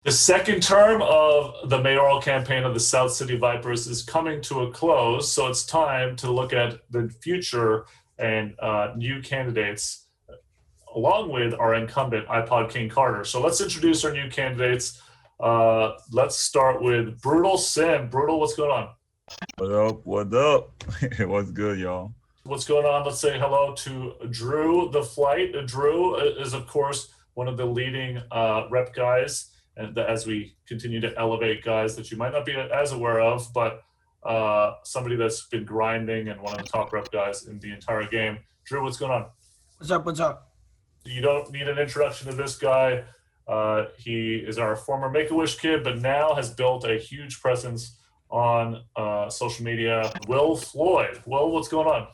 The second term of the mayoral campaign of the South City Vipers is coming to a close, so it's time to look at the future and new candidates, along with our incumbent iPodKingCarter. So let's introduce our new candidates. Let's start with Brutalsim. Brutal, what's going on? What up? What up? What's good, y'all? What's going on? Let's say hello to DrewTakeFlight. Drew is, of course, one of the leading rep guys, and as we continue to elevate guys that you might not be as aware of, but somebody that's been grinding and one of the top rep guys in the entire game. Drew, what's going on? What's up? What's up? You don't need an introduction to this guy. He is our former Make-A-Wish kid, but now has built a huge presence on social media. Will Floyd. Will, what's going on?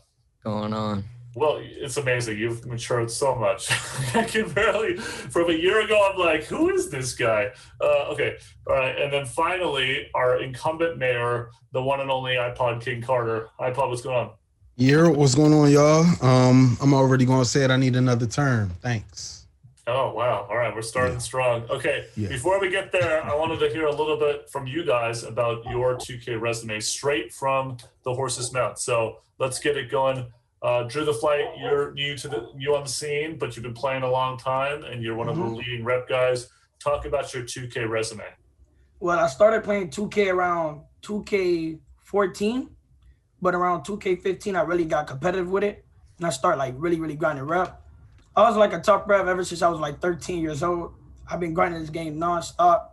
Going on? Well, it's amazing. You've matured so much. I can barely, from a year ago, I'm like, who is this guy? Okay. All right. And then finally, our incumbent mayor, the one and only iPodKingCarter. iPod, what's going on? Yeah, what's going on, y'all? I'm already going to say it. I need another term. Thanks. Oh, wow. All right. We're starting strong. Okay. Yeah. Before we get there, I wanted to hear a little bit from you guys about your 2K resume straight from the horse's mouth. So let's get it going. DrewTakeFlight, you're new on the scene, but you've been playing a long time, and you're one of the leading rep guys. Talk about your 2K resume. Well, I started playing 2K around 2K14, but around 2K15, I really got competitive with it, and I started like really grinding rep. I was like a top rep ever since I was like 13 years old. I've been grinding this game nonstop,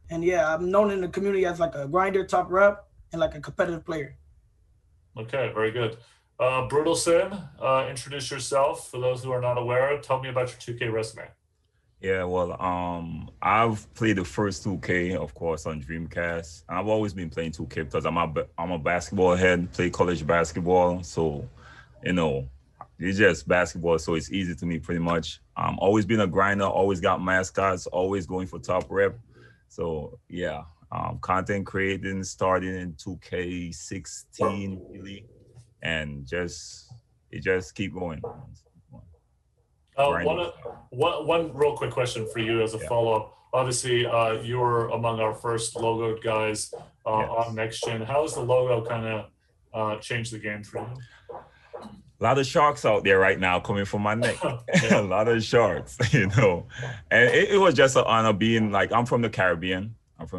and yeah, I'm known in the community as like a grinder, top rep, and like a competitive player. Okay, very good. Brutalsim, introduce yourself for those who are not aware. Tell me about your 2K resume. Yeah, well, I've played the first 2K, of course, on Dreamcast. I've always been playing 2K because I'm a basketball head, play college basketball. So, you know, it's just basketball, so it's easy to me pretty much. Always been a grinder, always got mascots, always going for top rep. So, yeah, content creating starting in 2K16, really. And it just keep going. One real quick question for you as a follow-up. Obviously, you were among our first logoed guys on Next Gen. How has the logo kind of changed the game for you? A lot of sharks out there right now coming from my neck. A lot of sharks, you know. And it was just an honor being like, I'm from the Caribbean. Of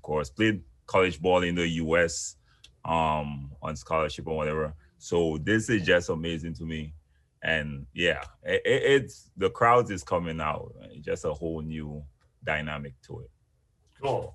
course. Played college ball in the US. On scholarship or whatever. So this is just amazing to me. And yeah, it's the crowds is coming out. It's just a whole new dynamic to it. Cool.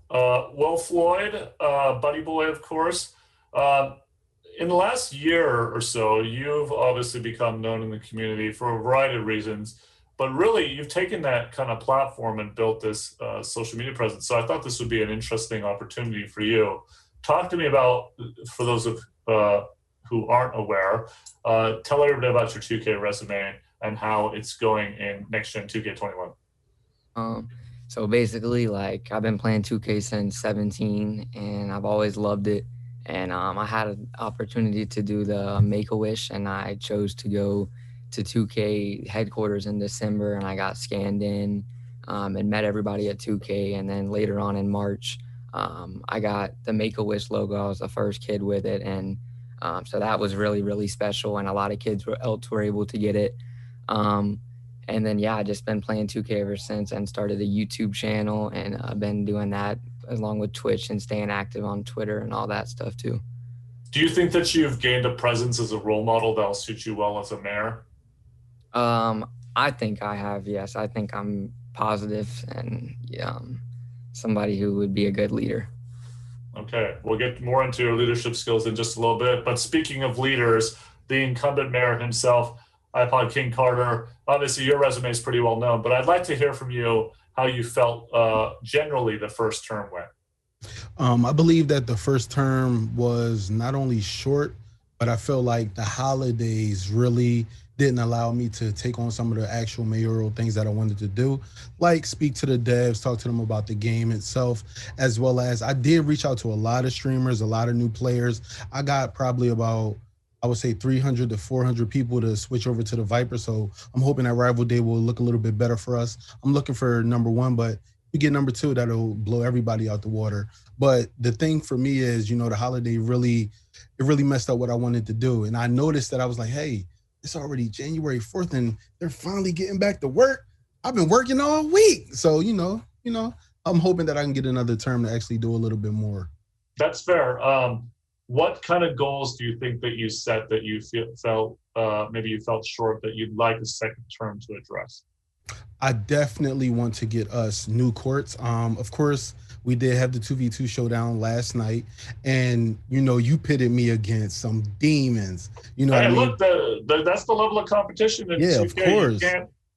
Will Floyd, Buddyboy, of course. In the last year or so, you've obviously become known in the community for a variety of reasons, but really you've taken that kind of platform and built this social media presence. So I thought this would be an interesting opportunity for you. Talk to me about, for those of who aren't aware, tell everybody about your 2K resume and how it's going in Next Gen 2K21. So basically, like, I've been playing 2K since 17, and I've always loved it. And I had an opportunity to do the Make-A-Wish, and I chose to go to 2K headquarters in December, and I got scanned in and met everybody at 2K. And then later on in March, I got the Make-A-Wish logo. I was the first kid with it. And so that was really special. And a lot of kids else were able to get it. And then, yeah, I just been playing 2K ever since and started a YouTube channel. And I've been doing that along with Twitch and staying active on Twitter and all that stuff too. Do you think that you've gained a presence as a role model that'll suit you well as a mayor? I think I have, yes. I think I'm positive and somebody who would be a good leader. Okay, we'll get more into your leadership skills in just a little bit. But speaking of leaders, the incumbent mayor himself, iPodKingCarter, obviously your resume is pretty well known, but I'd like to hear from you how you felt generally the first term went. I believe that the first term was not only short, but I felt like the holidays really didn't allow me to take on some of the actual mayoral things that I wanted to do, like speak to the devs, talk to them about the game itself, as well as I did reach out to a lot of streamers, a lot of new players. I got probably about, I would say 300 to 400 people to switch over to the Viper. So I'm hoping that Rival Day will look a little bit better for us. I'm looking for number one, but we get number 2, that'll blow everybody out the water. But the thing for me is, you know, the holiday really messed up what I wanted to do. And I noticed that I was like, hey, it's already January 4th and they're finally getting back to work. I've been working all week. So, you know, I'm hoping that I can get another term to actually do a little bit more. That's fair. What kind of goals do you think that you set that you felt maybe you felt short that you'd like a second term to address? I definitely want to get us new courts. Of course, we did have the 2v2 showdown last night, and you know, you pitted me against some demons. You know, hey, what I mean? Look, that's the level of competition. In Yeah, 2K. of course.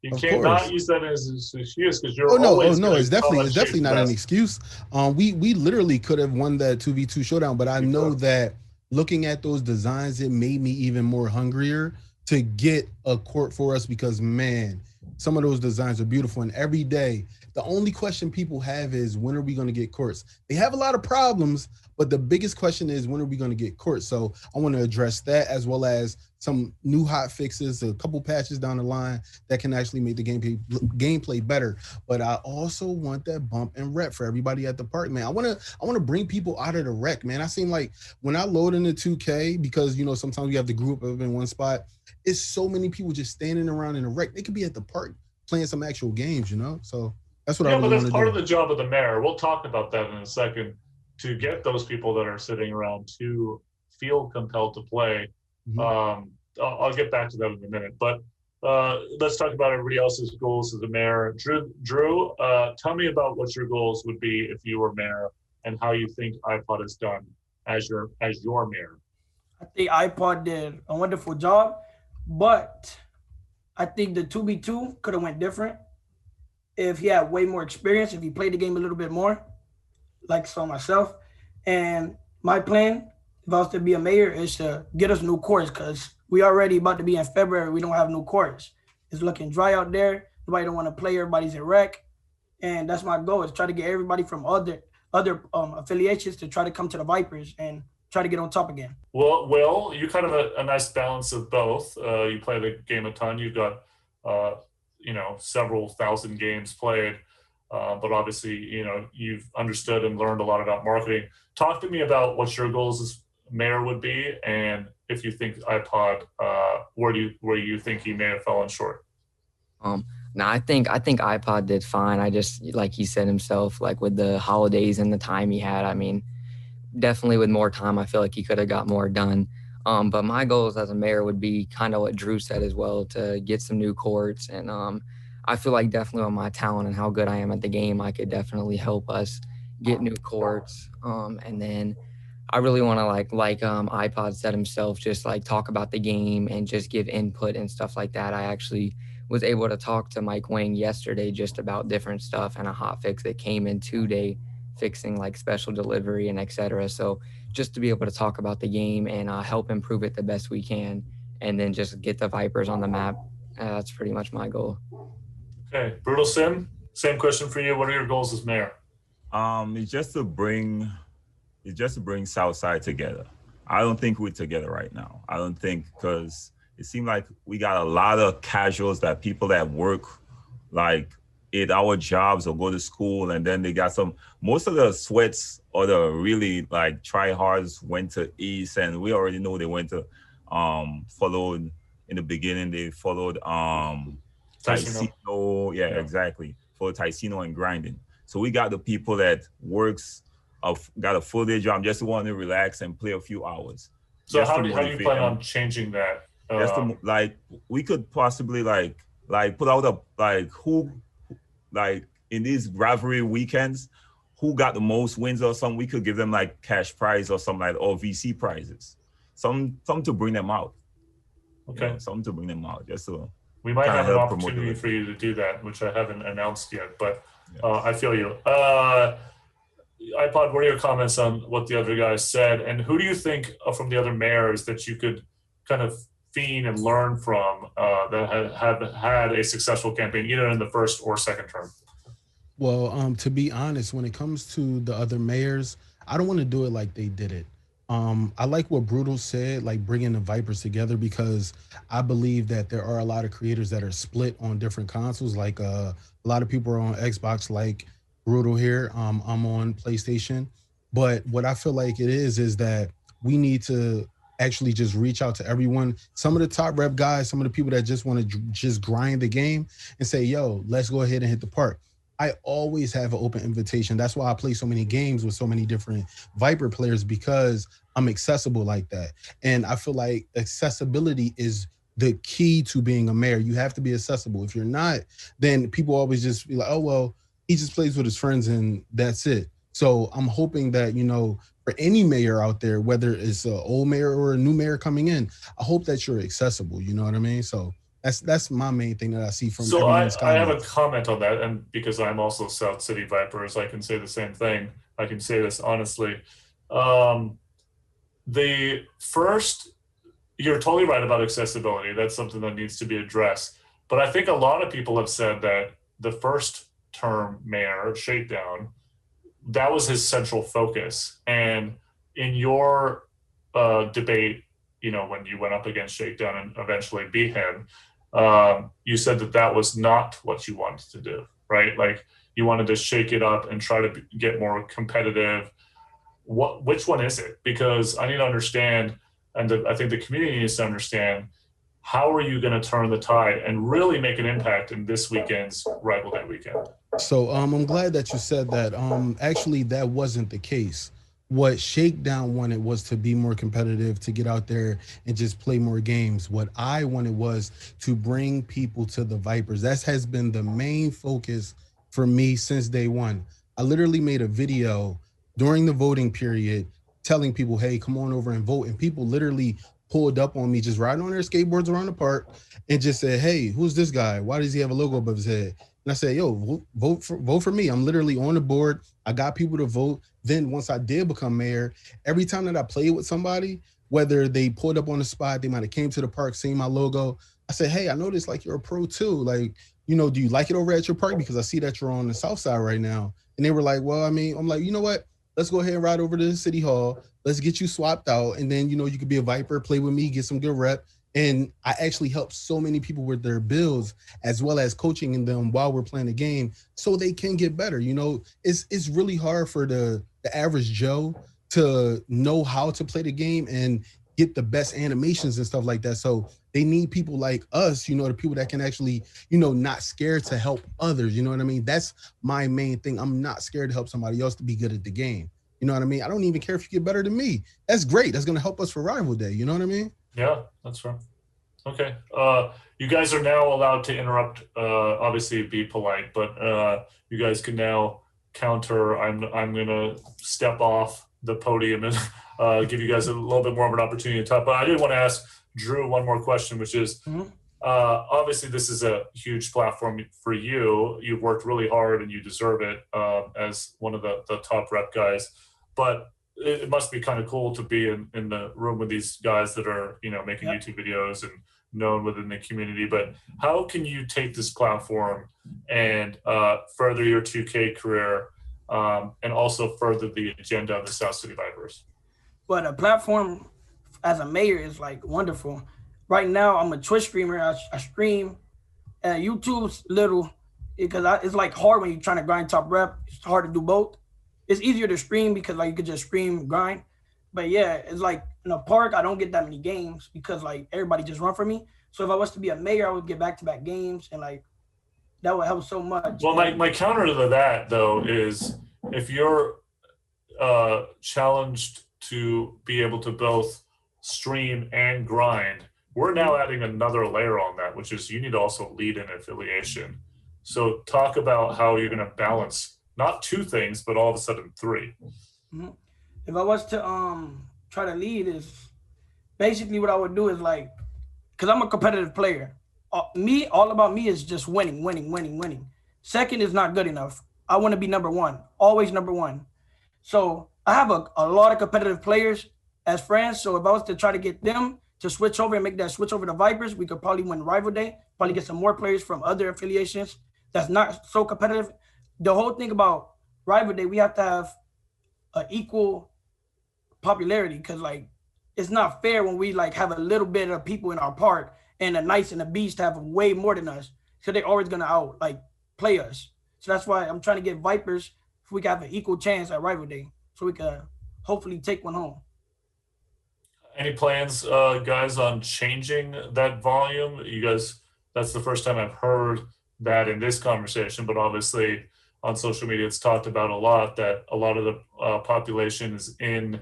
You can't not use that as an excuse because you're it's definitely not an excuse. We literally could have won that 2v2 showdown, but I know that looking at those designs, it made me even more hungrier to get a court for us because, man, some of those designs are beautiful. And every day, the only question people have is, when are we going to get courts? They have a lot of problems, but the biggest question is, when are we going to get courts? So I want to address that, as well as some new hot fixes, a couple patches down the line that can actually make the gameplay better. But I also want that bump and rep for everybody at the park, man. I want to bring people out of the wreck, man. I seem like when I load into 2K, because, you know, sometimes we have the group up in one spot, it's so many people just standing around in the wreck. They could be at the park playing some actual games, you know? So that's what I really want to do. Yeah, but that's part of the job of the mayor. We'll talk about that in a second, to get those people that are sitting around to feel compelled to play. Mm-hmm. I'll get back to that in a minute, but let's talk about everybody else's goals as the mayor. Drew, tell me about what your goals would be if you were mayor and how you think iPod has done as your mayor. I think iPod did a wonderful job, but I think the 2v2 could have went different if he had way more experience, if he played the game a little bit more, like so myself. And my plan, if I was to be a mayor, is to get us new courts, because we already about to be in February. We don't have new courts. It's looking dry out there. Nobody don't want to play. Everybody's in wreck. And that's my goal, is try to get everybody from other affiliations to try to come to the Vipers and try to get on top again. Well, Will, you kind of a nice balance of both. You play the game a ton. You've got, several thousand games played. But obviously, you know, you've understood and learned a lot about marketing. Talk to me about what your goals as mayor would be, and if you think iPod, where you think he may have fallen short. No, I think iPod did fine. I just, like he said himself, like with the holidays and the time he had, I mean, definitely with more time, I feel like he could have got more done. But my goals as a mayor would be kind of what Drew said as well, to get some new courts. And I feel like definitely with my talent and how good I am at the game, I could definitely help us get new courts. And then I really want to like iPod said himself, just like talk about the game and just give input and stuff like that. I actually was able to talk to Mike Wang yesterday just about different stuff and a hot fix that came in today, fixing like special delivery and etc. So just to be able to talk about the game and help improve it the best we can, and then just get the Vipers on the map. That's pretty much my goal. Okay, Brutalsim, same question for you. What are your goals as mayor? It's just to bring Southside together. I don't think we're together right now. I don't think, because it seemed like we got a lot of casuals, that people that work like 8-hour jobs or go to school, and then they got most of the sweats or the really like try-hards went to East, and we already know they went to followed in the beginning, they followed Ticino. Yeah, exactly. For Ticino and grinding. So we got the people that got a full day job, just want to relax and play a few hours. So how do you plan on changing that? We could possibly put out in these rivalry weekends, who got the most wins or something. We could give them like cash prize or something, or VC prizes, some to bring them out. Okay, something to bring them out. Just so we might have an opportunity for you to do that, which I haven't announced yet, but I feel you. iPod, what are your comments on what the other guys said, and who do you think from the other mayors that you could kind of fiend and learn from that have had a successful campaign, either in the first or second term? Well, to be honest, when it comes to the other mayors, I don't want to do it like they did it. I like what Brutal said, like bringing the Vipers together, because I believe that there are a lot of creators that are split on different consoles. Like a lot of people are on Xbox, like Brutal here. I'm on PlayStation. But what I feel like it is that we need to actually just reach out to everyone. Some of the top rep guys, some of the people that just want to just grind the game and say, yo, let's go ahead and hit the park. I always have an open invitation. That's why I play so many games with so many different Viper players, because I'm accessible like that. And I feel like accessibility is the key to being a mayor. You have to be accessible. If you're not, then people always just be like, oh, well, he just plays with his friends and that's it. So I'm hoping that, you know, for any mayor out there, whether it's an old mayor or a new mayor coming in, I hope that you're accessible. You know what I mean? So that's my main thing that I see from. So I have a comment on that, and because I'm also South City Vipers, I can say the same thing. I can say this honestly. The first, you're totally right about accessibility. That's something that needs to be addressed. But I think a lot of people have said that the first term mayor, Shakedown, that was his central focus. And in your debate, you know, when you went up against Shakedown and eventually beat him, you said that that was not what you wanted to do, right? Like you wanted to shake it up and try to get more competitive. Which one is it? Because I need to understand, and I think the community needs to understand, how are you going to turn the tide and really make an impact in this weekend's Rival Day weekend? So I'm glad that you said that. Actually, that wasn't the case. What Shakedown wanted was to be more competitive, to get out there and just play more games. What I wanted was to bring people to the Vipers. That has been the main focus for me since day one. I literally made a video during the voting period telling people, hey, come on over and vote. And people literally pulled up on me just riding on their skateboards around the park and just said, hey, who's this guy? Why does he have a logo above his head? And I said, yo, vote for me. I'm literally on the board. I got people to vote. Then once I did become mayor, every time that I played with somebody, whether they pulled up on the spot, they might have came to the park, seen my logo. I said, hey, I noticed like you're a pro too. Like, you know, do you like it over at your park? Because I see that you're on the south side right now. And they were like, well, I mean, I'm like, you know what? Let's go ahead and ride over to the city hall. Let's get you swapped out. And then, you know, you could be a Viper, play with me, get some good rep. And I actually help so many people with their builds, as well as coaching them while we're playing the game so they can get better. You know, it's really hard for the average Joe to know how to play the game and get the best animations and stuff like that. So they need people like us, you know, the people that can actually, you know, not scared to help others. You know what I mean? That's my main thing. I'm not scared to help somebody else to be good at the game. You know what I mean? I don't even care if you get better than me. That's great. That's going to help us for Rival Day. You know what I mean? Yeah, that's right. Okay. You guys are now allowed to interrupt, obviously be polite, but you guys can now counter. I'm going to step off the podium and give you guys a little bit more of an opportunity to talk. But I did want to ask Drew one more question, which is, obviously this is a huge platform for you. You've worked really hard and you deserve it as one of the top rep guys. But it must be kind of cool to be in the room with these guys that are, you know, making YouTube videos and known within the community. But how can you take this platform and further your 2K career and also further the agenda of the South City Vipers? But a platform as a mayor is like wonderful. Right now, I'm a Twitch streamer. I stream. YouTube's little because it's like hard when you're trying to grind top rep. It's hard to do both. It's easier to stream because like you could just stream, grind. But yeah, it's like in a park, I don't get that many games because like everybody just run for me. So if I was to be a mayor, I would get back-to-back games and like that would help so much. Well, my counter to that though is if you're challenged to be able to both stream and grind, we're now adding another layer on that, which is you need to also lead an affiliation. So talk about how you're going to balance not two things, but all of a sudden three. If I was to try to lead, is basically what I would do is like, because I'm a competitive player. All about me is just winning. Second is not good enough. I want to be number one, always number one. So I have a lot of competitive players as friends. So if I was to try to get them to switch over and make that switch over to Vipers, we could probably win Rival Day, probably get some more players from other affiliations that's not so competitive. The whole thing about Rival Day, we have to have an equal popularity because like it's not fair when we like have a little bit of people in our park and the Knights and the Beast have way more than us. So they're always gonna out like play us. So that's why I'm trying to get Vipers if we can have an equal chance at rival day, so we can hopefully take one home. Any plans, guys, on changing that volume? You guys, that's the first time I've heard that in this conversation, but obviously on social media, it's talked about a lot that a lot of the population is in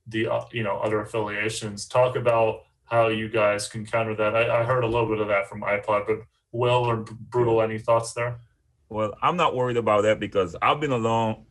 the, other affiliations. Talk about how you guys can counter that. I heard a little bit of that from iPod, but Will or Brutal, any thoughts there? Well, I'm not worried about that because I've been around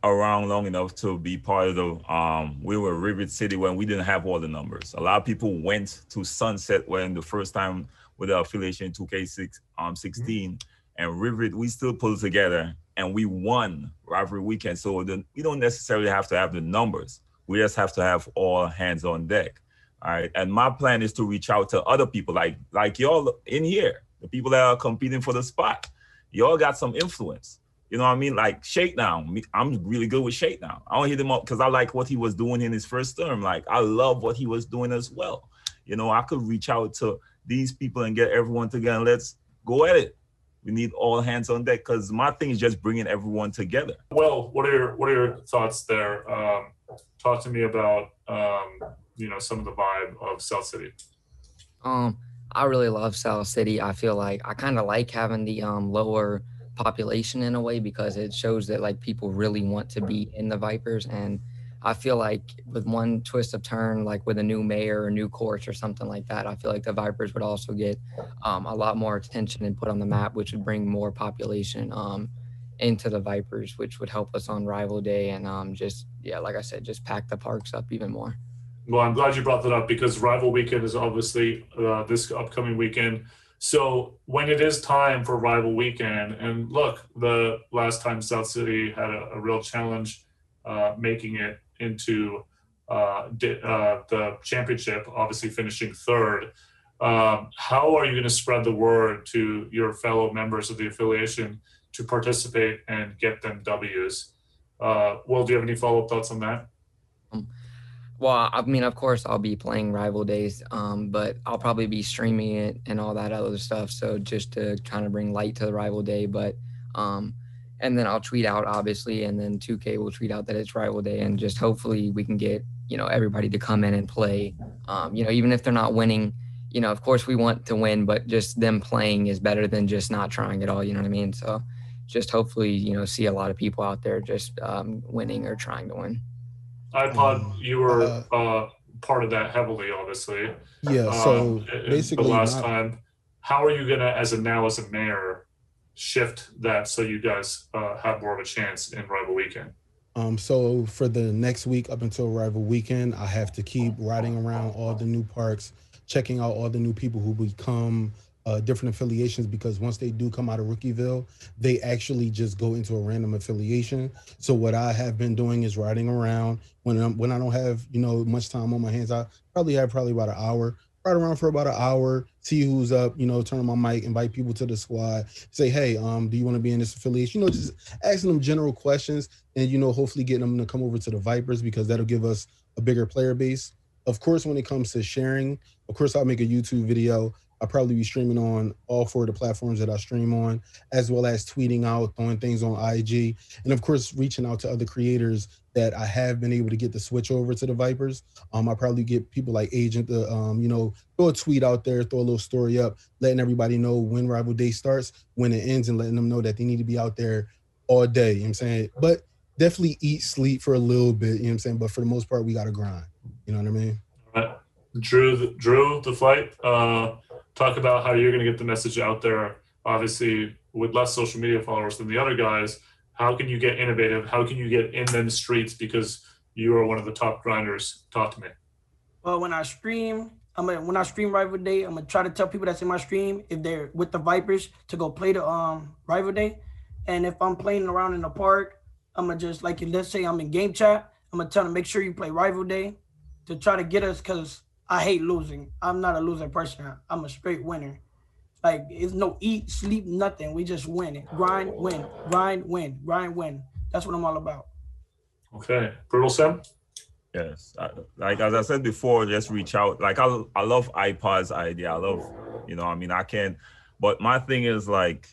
long enough to be part of the, we were Rivet City when we didn't have all the numbers. A lot of people went to Sunset when the first time with the affiliation in 2K16, and Rivet, we still pulled together and we won rivalry weekend. So we don't necessarily have to have the numbers. We just have to have all hands on deck. All right. And my plan is to reach out to other people like y'all in here, the people that are competing for the spot. Y'all got some influence. You know what I mean? Like Shakedown. I'm really good with Shakedown. I don't hit him up because I like what he was doing in his first term. Like, I love what he was doing as well. I could reach out to these people and get everyone together and let's go at it. We need all hands on deck because my thing is just bringing everyone together. Well, what are your thoughts there? Talk to me about, some of the vibe of South City. I really love South City. I feel like I kind of like having the lower population in a way because it shows that like people really want to be in the Vipers. And I feel like with one twist of turn, like with a new mayor or new courts or something like that, I feel like the Vipers would also get a lot more attention and put on the map, which would bring more population into the Vipers, which would help us on rival day and like I said, just pack the parks up even more. Well, I'm glad you brought that up because rival weekend is obviously this upcoming weekend. So when it is time for rival weekend, and look, the last time South City had a real challenge making it into the championship, obviously finishing third. How are you going to spread the word to your fellow members of the affiliation to participate and get them W's? Will, do you have any follow-up thoughts on that? Well, I mean, of course, I'll be playing rival days, but I'll probably be streaming it and all that other stuff. So just to kind of bring light to the rival day, but and then I'll tweet out, obviously, and then 2K will tweet out that it's rival day, and just hopefully we can get everybody to come in and play. Even if they're not winning, of course we want to win, but just them playing is better than just not trying at all. You know what I mean? So just hopefully see a lot of people out there just winning or trying to win. iPod, you were part of that heavily, obviously. Yeah, so basically the last time. How are you going to, as a mayor, shift that so you guys have more of a chance in rival weekend? So for the next week up until rival weekend, I have to keep riding around all the new parks, checking out all the new people who become different affiliations, because once they do come out of Rookieville, they actually just go into a random affiliation. So what I have been doing is riding around when I don't have much time on my hands. I probably have about an hour, ride around for about an hour, see who's up, turn on my mic, invite people to the squad, say, hey, do you want to be in this affiliation? Just asking them general questions and hopefully getting them to come over to the Vipers, because that'll give us a bigger player base. Of course, when it comes to sharing, of course, I'll make a YouTube video. I'll probably be streaming on all 4 of the platforms that I stream on, as well as tweeting out, throwing things on IG, and of course, reaching out to other creators that I have been able to get the switch over to the Vipers. I'll probably get people like Agent to, throw a tweet out there, throw a little story up, letting everybody know when rival day starts, when it ends, and letting them know that they need to be out there all day, you know what I'm saying? But definitely eat, sleep for a little bit, you know what I'm saying? But for the most part, we got to grind, you know what I mean? All right. Drew, the flight, talk about how you're going to get the message out there, obviously with less social media followers than the other guys. How can you get innovative? How can you get in them streets, because you are one of the top grinders? Talk to me. Well, when I stream rival day, I'm gonna try to tell people that's in my stream, if they're with the Vipers, to go play the rival day. And if I'm playing around in the park, I'm gonna just, like, let's say I'm in game chat, I'm gonna tell them, make sure you play rival day, to try to get us, because I hate losing. I'm not a losing person. I'm a straight winner. Like, it's no eat, sleep, nothing. We just win. Grind, win. Grind, win. Grind, win. That's what I'm all about. Okay. Brutalsim? Yes. Like, as I said before, just reach out. Like, I love iPod's idea. I love, I can't. But my thing is, like,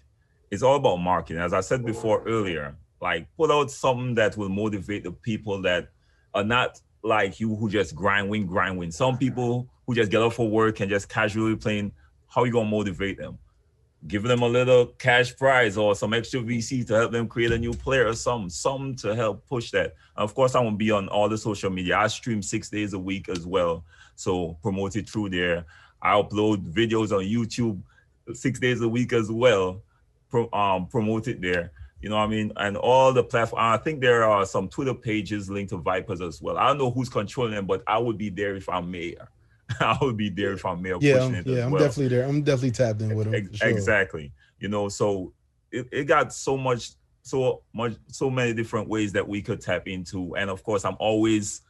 it's all about marketing. As I said before earlier, like put out something that will motivate the people that are not like you who just grind win. Some people who just get up for work and just casually playing, how you gonna motivate them? Giving them a little cash prize or some extra VC to help them create a new player or something to help push that. And of course, I will be on all the social media. I stream 6 days a week as well, so promote it through there. I upload videos on YouTube 6 days a week as well, promote it there. You know what I mean? And all the platforms. I think there are some Twitter pages linked to Vipers as well. I don't know who's controlling them, but I would be there if I'm mayor. I would be there if I'm mayor pushing it as I'm well. definitely there. I'm definitely tapped in with him. Sure. Exactly. You know, so it got so many different ways that we could tap into. And of course, I'm always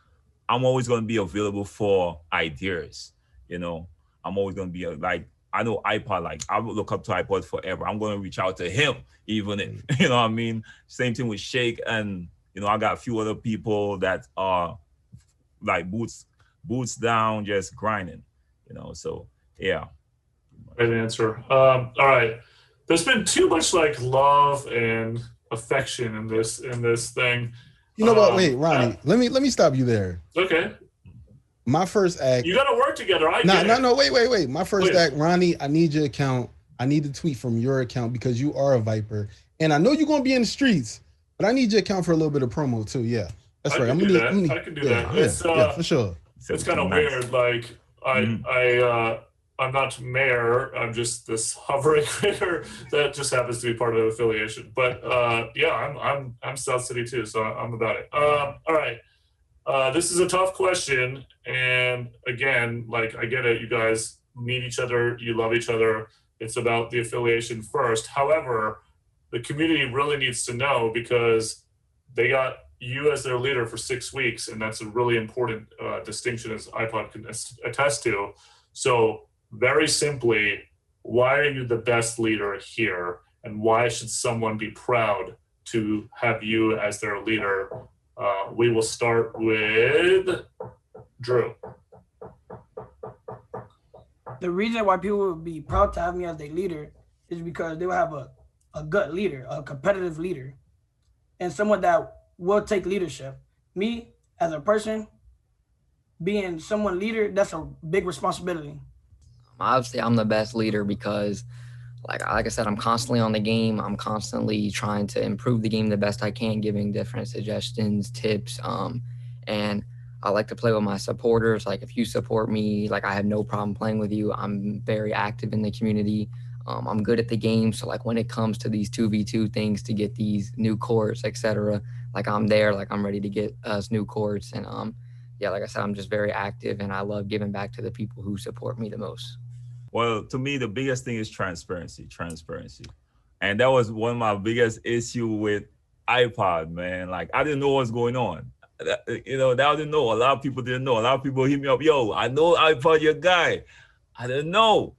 going to be available for ideas. You know, I'm always going to be like, I know iPod, like I would look up to iPod forever. I'm going to reach out to him, even if, you know what I mean? Same thing with Shake. And, you know, I got a few other people that are like boots down, just grinding, you know, so yeah. Great answer. All right. There's been too much like love and affection in this thing. You know what? Wait, Ronnie, let me stop you there. Okay. My first act. You got to work together. No. Wait. My first act, Ronnie. I need your account. I need the tweet from your account because you are a Viper, and I know you're gonna be in the streets, but I need your account for a little bit of promo too. Yeah, that's right. I can do that. Yeah, for sure. It's kind of weird. Like I'm not mayor. I'm just this hovering creator that just happens to be part of the affiliation. But I'm South City too, so I'm about it. All right. This is a tough question, and again, like I get it. You guys need each other. You love each other. It's about the affiliation first. However, the community really needs to know because they got you as their leader for 6 weeks, and that's a really important distinction, as iPod can attest to. So very simply, why are you the best leader here, and why should someone be proud to have you as their leader? We will start with Drew. The reason why people would be proud to have me as their leader is because they will have a gut leader, a competitive leader, and someone that will take leadership. Me, as a person, being someone leader, that's a big responsibility. Obviously, I'm the best leader because, like I said, I'm constantly on the game. I'm constantly trying to improve the game the best I can, giving different suggestions, tips, and I like to play with my supporters. Like if you support me, like I have no problem playing with you. I'm very active in the community. I'm good at the game. So like when it comes to these 2v2 things to get these new courts, etc., like I'm there, like I'm ready to get us new courts. And like I said, I'm just very active and I love giving back to the people who support me the most. Well, to me, the biggest thing is transparency. And that was one of my biggest issue with iPod, man. Like I didn't know what's going on. You know, I didn't know. A lot of people didn't know. A lot of people hit me up, yo, I know iPod, your guy. I didn't know.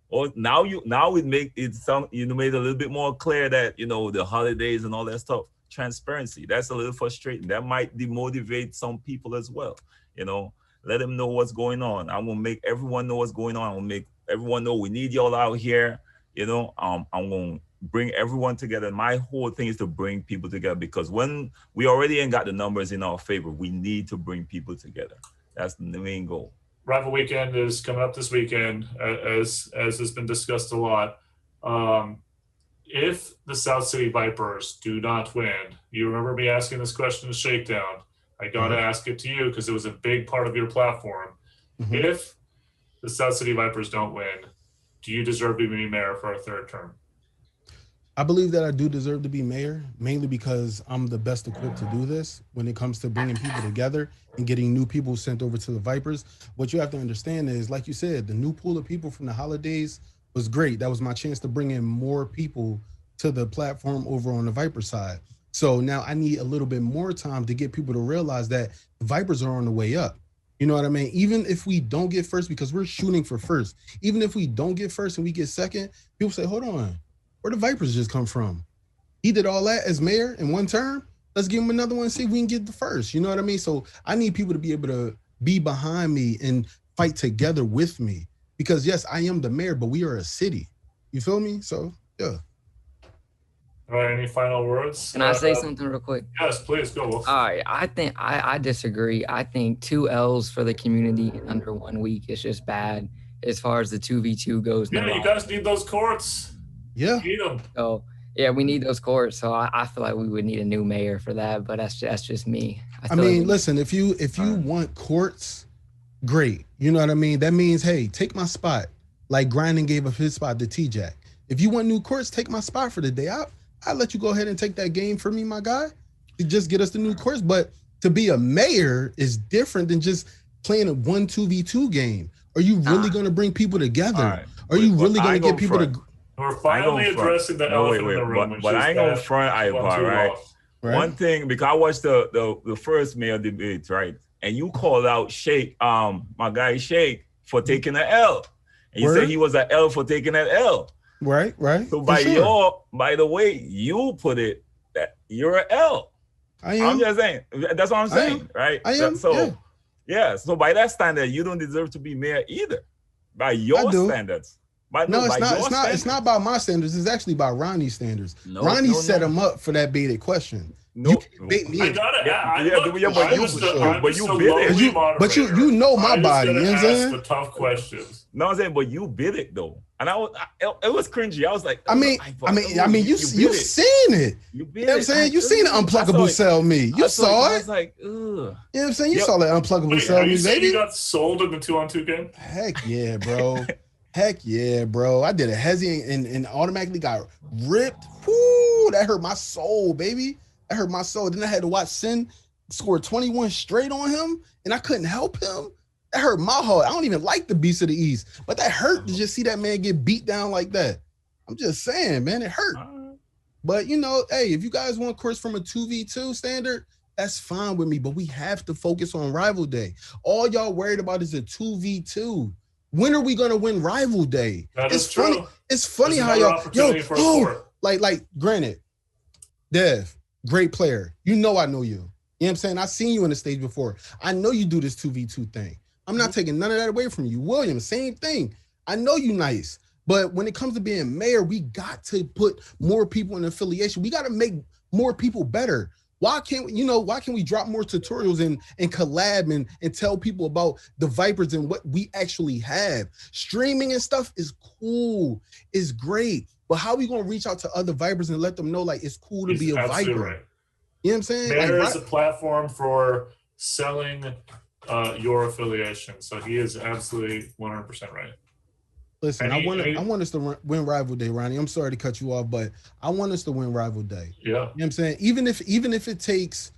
Or now it make it sound, made a little bit more clear that, the holidays and all that stuff. Transparency. That's a little frustrating. That might demotivate some people as well. Let them know what's going on. I will make everyone know what's going on. I will make everyone know we need y'all out here. I'm going to bring everyone together. My whole thing is to bring people together because when we already ain't got the numbers in our favor, we need to bring people together. That's the main goal. Rival weekend is coming up this weekend, as has been discussed a lot. If the South City Vipers do not win, you remember me asking this question in Shakedown. I got to ask it to you because it was a big part of your platform. Mm-hmm. If the South City Vipers don't win, do you deserve to be mayor for a third term? I believe that I do deserve to be mayor, mainly because I'm the best equipped to do this when it comes to bringing people together and getting new people sent over to the Vipers. What you have to understand is, like you said, the new pool of people from the holidays was great. That was my chance to bring in more people to the platform over on the Viper side. So now I need a little bit more time to get people to realize that the Vipers are on the way up. You know what I mean? Even if we don't get first, because we're shooting for first, even if we don't get first and we get second, people say, hold on, where the Vipers just come from? He did all that as mayor in one term. Let's give him another one and see if we can get the first. You know what I mean? So I need people to be able to be behind me and fight together with me. Because yes, I am the mayor, but we are a city. You feel me? So, yeah. All right, any final words? Can I say something real quick? Yes, please go. All right, I think I disagree. I think 2 L's for the community under 1 week is just bad as far as the 2v2 goes. Yeah, you guys need those courts. Yeah. You need them. So yeah, we need those courts. So I feel like we would need a new mayor for that, but that's just me. I mean, listen, if you want courts, great. You know what I mean? That means, hey, take my spot. Like Grinding gave up his spot to T-Jack. If you want new courts, take my spot for the day. I'll let you go ahead and take that game for me, my guy. To just get us the new courts. But to be a mayor is different than just playing a 1-2v2 game. Are you really going to bring people together? Right. Are you really going to get people to... We're finally addressing the elephant in the room. But I ain't going to front iPod, right? One thing, because I watched the first mayor debate, right? And you called out Shake, my guy Shake, for taking an L. And you said he was an L for taking an L. Right. So by the way you put it, that you're an L. I am. I'm just saying. That's what I'm saying, right? I am. So so by that standard, you don't deserve to be mayor either. By your standards. It's not about my standards. It's actually about Ronnie's standards. Ronnie set him up for that baited question. You can bait me. But you know my body. You know what I'm saying? The tough questions. No, I'm saying, but you bit it though, and it was cringy. I was like, I mean, you've seen it. You know what I'm saying? You seen the unpluggable cell me. You saw it. I was like, ugh. You know what I'm saying? You saw that unpluggable cell me, baby. You got sold in the 2-on-2 game? Heck yeah, bro. Heck yeah, bro. I did a hezzy and automatically got ripped. Whoo, that hurt my soul, baby. That hurt my soul. Then I had to watch Sin score 21 straight on him, and I couldn't help him. That hurt my heart. I don't even like the Beast of the East, but that hurt to just see that man get beat down like that. I'm just saying, man, it hurt. But, you know, hey, if you guys want course from a 2v2 standard, that's fine with me, but we have to focus on Rival Day. All y'all worried about is a 2v2. When are we going to win Rival Day? It's funny. True. It's funny how y'all, like, granted, Dev, great player. You know I know you. You know what I'm saying? I've seen you on the stage before. I know you do this 2v2 thing. I'm not taking none of that away from you. William, same thing. I know you nice. But when it comes to being mayor, we got to put more people in affiliation. We got to make more people better. Why can't we drop more tutorials and collab and tell people about the Vipers and what we actually have? Streaming and stuff is cool. It's great. But how are we going to reach out to other Vipers and let them know, like, it's cool to be a Viper? Right. You know what I'm saying? Mayor is a platform for selling your affiliation. So he is absolutely 100% right. Listen, I want us to win Rival Day, Ronnie. I'm sorry to cut you off, but I want us to win Rival Day. Yeah. You know what I'm saying? Even if it takes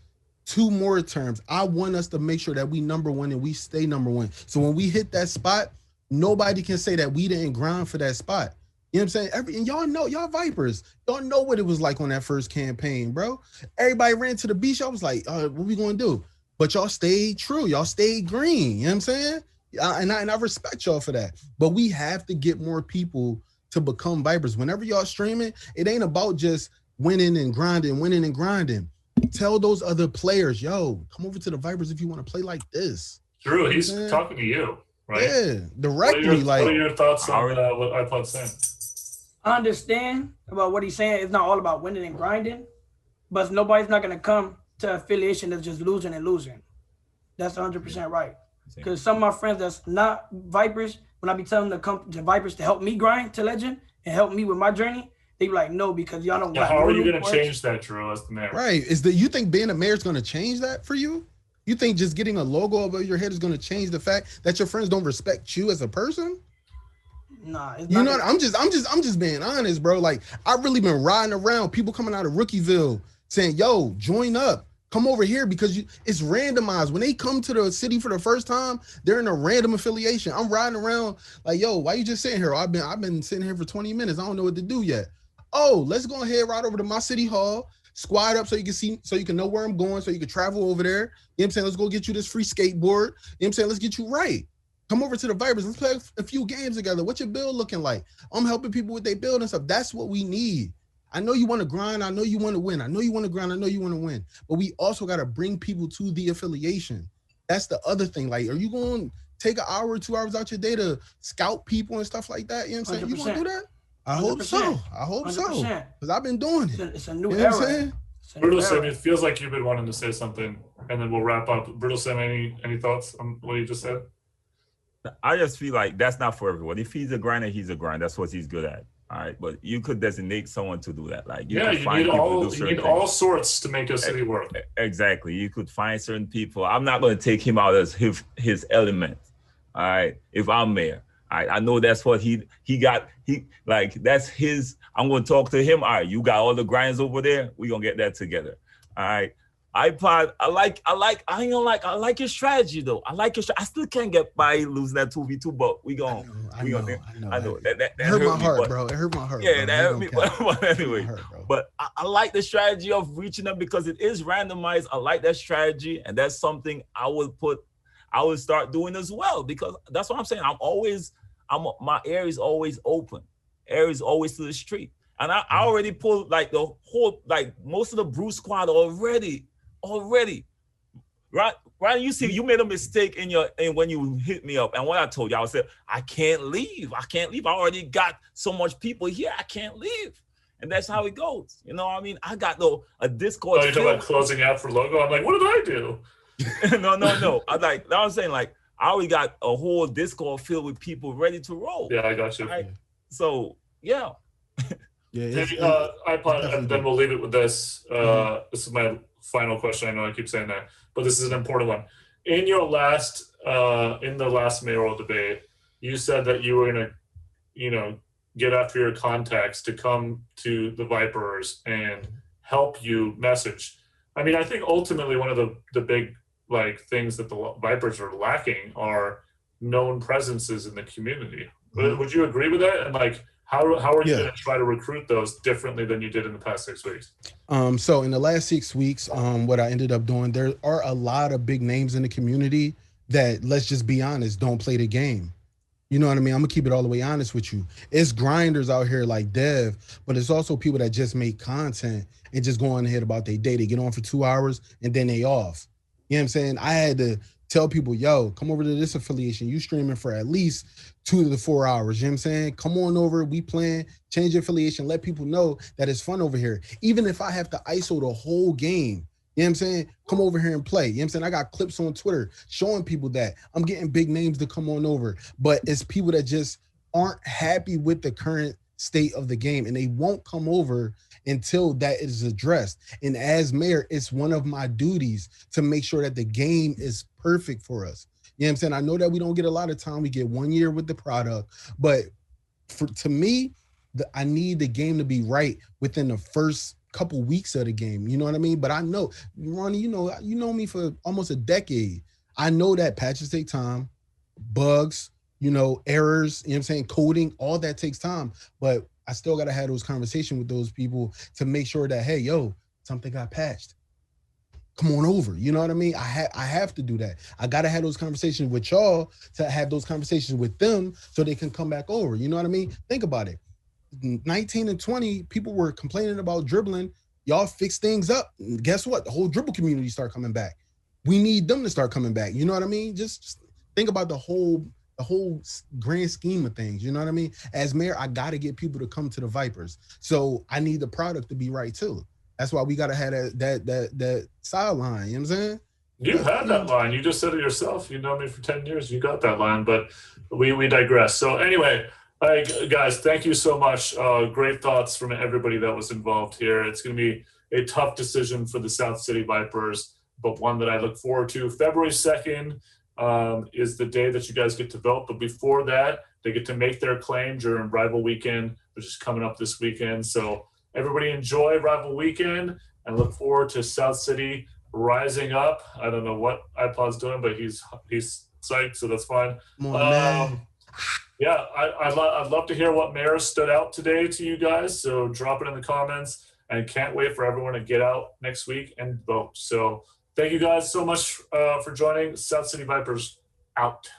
2 more terms, I want us to make sure that we number one and we stay number one. So when we hit that spot, nobody can say that we didn't grind for that spot. You know what I'm saying? And y'all know, y'all Vipers, y'all know what it was like on that first campaign, bro. Everybody ran to the beach. I was like, what we going to do? But y'all stayed true. Y'all stayed green. You know what I'm saying? And I respect y'all for that. But we have to get more people to become Vipers. Whenever y'all streaming, it ain't about just winning and grinding. Tell those other players, yo, come over to the Vipers if you want to play like this. Drew, he's talking to you, right? Yeah, directly. What are your thoughts on what iPod's saying? I understand about what he's saying. It's not all about winning and grinding, but nobody's not going to come to affiliation that's just losing and losing. That's 100% right. Because some of my friends that's not Vipers, when I be telling them to come to Vipers to help me grind to Legend and help me with my journey, they be like, no, because y'all don't. How are you going to change that, Drew, as the mayor? Right. You think being a mayor is going to change that for you? You think just getting a logo over your head is going to change the fact that your friends don't respect you as a person? Nah, it's you know what? I'm just being honest, bro. Like, I've really been riding around, people coming out of Rookieville saying, yo, join up. Come over here because it's randomized. When they come to the city for the first time, they're in a random affiliation. I'm riding around like, yo, why you just sitting here? I've been sitting here for 20 minutes. I don't know what to do yet. Oh, let's go ahead, ride over to my city hall, squad up so you can see, so you can know where I'm going, so you can travel over there. You know what I'm saying? Let's go get you this free skateboard. You know what I'm saying? Let's get you right. Come over to the Vipers. Let's play a few games together. What's your build looking like? I'm helping people with their build and stuff. That's what we need. I know you want to grind. I know you want to win. I know you want to grind. I know you want to win. But we also got to bring people to the affiliation. That's the other thing. Like, are you going to take an hour or 2 hours out your day to scout people and stuff like that? You know what I'm saying? 100%. You want to do that? I hope so. I hope so. 100%. Because I've been doing it. It's a new You know what I'm era. saying? Brutalsim, it feels like you've been wanting to say something, and then we'll wrap up. Brutalsim, any thoughts on what you just said? I just feel like that's not for everyone. If he's a grinder, he's a grinder. That's what he's good at. All right, but you could designate someone to do that. Like you need all sorts to make a city work. Exactly. You could find certain people. I'm not going to take him out as his element. All right. If I'm mayor, all right, I know that's what he got. That's his. I'm going to talk to him. All right, you got all the grinds over there. We're gonna get that together. All right. iPod, I like your strategy though. I like your I still can't get by losing that 2v2, but we gonna I know. That hurt my heart, me, bro. It hurt my heart. Yeah, bro. that hurt me. But anyway, but I like the strategy of reaching them because it is randomized. I like that strategy, and that's something I would start doing as well, because that's what I'm saying. My air is always open. Air is always to the street. And I already pulled like the whole, like most of the Bruce squad already. Right, you see, you made a mistake in when you hit me up. And what I told you, I said, I can't leave. I already got so much people here. I can't leave. And that's how it goes. You know what I mean? I got a Discord. Oh, you're talking about closing out for logo? I'm like, what did I do? No. I was saying, like, I already got a whole Discord filled with people ready to roll. Yeah, I got you. Right? So, yeah. Yeah, iPod, and then we'll leave it with this. This is my final question. I know I keep saying that, but this is an important one. In the last mayoral debate, you said that you were gonna, get after your contacts to come to the Vipers and help you message. I mean, I think ultimately one of the big things that the Vipers are lacking are known presences in the community. Would you agree with that? And how are you going to try to recruit those differently than you did in the past 6 weeks? So in the last 6 weeks, what I ended up doing, there are a lot of big names in the community that, let's just be honest, don't play the game. You know what I mean? I'm gonna keep it all the way honest with you. It's grinders out here like Dev, but it's also people that just make content and just go on ahead about their day. They get on for 2 hours and then they off. You know what I'm saying? I had to tell people, yo, come over to this affiliation. You streaming for at least 2 to 4 hours. You know what I'm saying? Come on over. We playing, change your affiliation. Let people know that it's fun over here. Even if I have to ISO the whole game, you know what I'm saying? Come over here and play. You know what I'm saying? I got clips on Twitter showing people that. I'm getting big names to come on over. But it's people that just aren't happy with the current state of the game, and they won't come over until that is addressed. And as mayor, it's one of my duties to make sure that the game is perfect for us. You know what I'm saying? I know that we don't get a lot of time. We get 1 year with the product. But to me, I need the game to be right within the first couple weeks of the game. You know what I mean? But I know, Ronnie, you know me for almost a decade. I know that patches take time, bugs, errors, you know what I'm saying? Coding, all that takes time. But I still got to have those conversations with those people to make sure that, hey, yo, something got patched. Come on over. You know what I mean? I have to do that. I got to have those conversations with y'all to have those conversations with them so they can come back over. You know what I mean? Think about it. 19 and 20, people were complaining about dribbling. Y'all fix things up. Guess what? The whole dribble community start coming back. We need them to start coming back. You know what I mean? Just think about the whole grand scheme of things. You know what I mean? As mayor, I got to get people to come to the Vipers. So I need the product to be right too. That's why we got to have that sideline. You know what I'm saying? You had that line. You just said it yourself. You know me for 10 years. You got that line, but we digress. So anyway, guys, thank you so much. Great thoughts from everybody that was involved here. It's going to be a tough decision for the South City Vipers, but one that I look forward to. February 2nd is the day that you guys get to vote. But before that, they get to make their claim during Rival Weekend, which is coming up this weekend. So everybody enjoy Rival Weekend and look forward to South City rising up. I don't know what iPod's doing, but he's psyched, so that's fine. Come on, man. Yeah, I'd love to hear what mayor stood out today to you guys. So drop it in the comments, and can't wait for everyone to get out next week and vote. So thank you guys so much for joining. South City Vipers out.